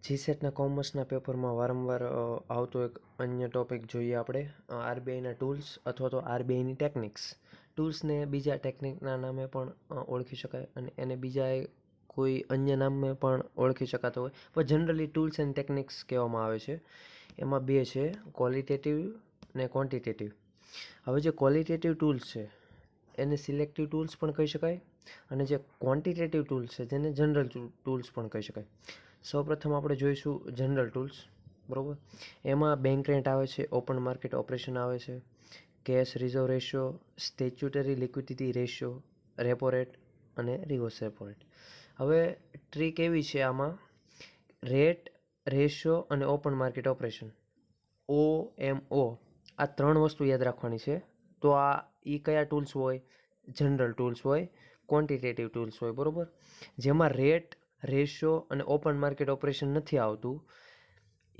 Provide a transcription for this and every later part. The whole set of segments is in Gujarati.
જીસેટના કોમર્સના પેપરમાં વારંવાર આવતો એક અન્ય ટોપિક જોઈએ આપણે આરબીઆઈના ટૂલ્સ અથવા તો આરબીઆઈની ટેકનિક્સ. ટૂલ્સને બીજા ટેકનિકના નામે પણ ઓળખી શકાય અને એને બીજા કોઈ અન્ય નામે પણ ઓળખી શકાતો હોય, પણ જનરલી ટૂલ્સ એન્ડ ટેકનિક્સ કહેવામાં આવે છે. એમાં બે છે, ક્વોલિટેટિવ ને ક્વોન્ટિટેટિવ. હવે જે ક્વોલિટેટિવ ટૂલ્સ છે એને સિલેક્ટિવ ટૂલ્સ પણ કહી શકાય અને જે ક્વોન્ટિટેટિવ ટૂલ્સ છે જેને જનરલ ટૂલ્સ પણ કહી શકાય. સૌપ્રથમ આપણે જોઈશું જનરલ ટૂલ્સ, બરાબર. એમાં બેંક રેન્ટ આવે છે, ઓપન માર્કેટ ઓપરેશન આવે છે, cache reserve ratio, statutory liquidity ratio, repo rate અને રિવર્સ રેપો રેટ. હવે ટ્રીક એવી છે આમાં, રેટ, રેશિયો અને ઓપન માર્કેટ ઓપરેશન, OMO, આ ત્રણ વસ્તુ યાદ રાખવાની છે. તો આ કયા ટૂલ્સ હોય? જનરલ ટૂલ્સ હોય, ક્વોન્ટિટેટિવ ટૂલ્સ હોય, બરાબર. જેમાં રેટ, રેશિયો અને ઓપન માર્કેટ ઓપરેશન નથી આવતું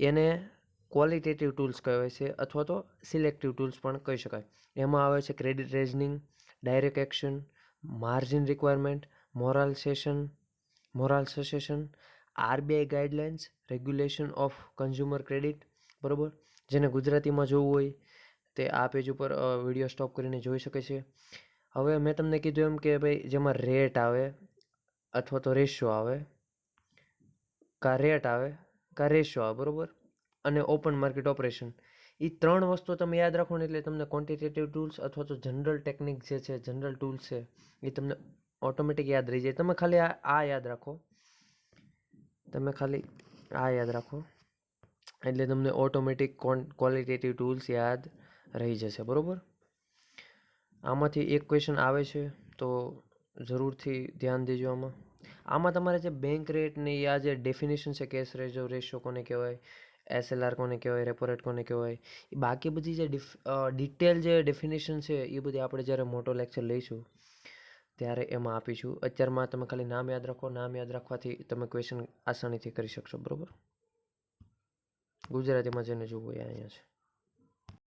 એને ક્વોલિટેટિવ ટૂલ્સ કહેવાય છે અથવા તો સિલેક્ટિવ ટૂલ્સ પણ કહી શકાય. એમાં આવે છે credit rationing, direct action, margin requirement, moral suasion, RBI guidelines, regulation of consumer credit, બરાબર. જેને ગુજરાતીમાં જોવું હોય તે આ પેજ ઉપર વિડીયો સ્ટોપ કરીને જોઈ શકે છે. હવે મેં તમને કીધું એમ કે ભાઈ જેમાં રેટ આવે અથવા તો રેશિયો આવે, રેટ આવે રેશિયો આવે, બરાબર, અને ઓપન માર્કેટ ઓપરેશન, એ ત્રણ વસ્તુ તમે યાદ રાખો ને એટલે તમને ક્વોન્ટિટેટિવ ટૂલ્સ અથવા તો જનરલ ટેકનિક જે છે, જનરલ ટૂલ્સ છે, એ તમને ઓટોમેટિક યાદ રહી જાય. તમે ખાલી આ યાદ રાખો, એટલે તમને ઓટોમેટિક ક્વોલિટેટિવ ટૂલ્સ યાદ રહી જશે, બરાબર. આમાંથી એક ક્વેશ્ચન આવે છે તો જરૂરથી ધ્યાન દેજો. આમાં તમારે જે બેંક રેટની આ જે ડેફિનેશન છે, કેશ રિઝર્વ રેશિયો કોને કહેવાય, SLR કોને કહેવાય, રેપો રેટ કોને કહેવાય, એ બાકી બધી જે ડિટેલ જે ડેફિનેશન છે એ બધી આપણે જ્યારે મોટો લેક્ચર લઈશું ત્યારે એમાં આપીશું. અત્યારમાં તમે ખાલી નામ યાદ રાખો, નામ યાદ રાખવાથી તમે ક્વેશ્ચન આસાનીથી કરી શકશો, બરાબર. ગુજરાતીમાં જેને જોવું હોય અહીંયા છે.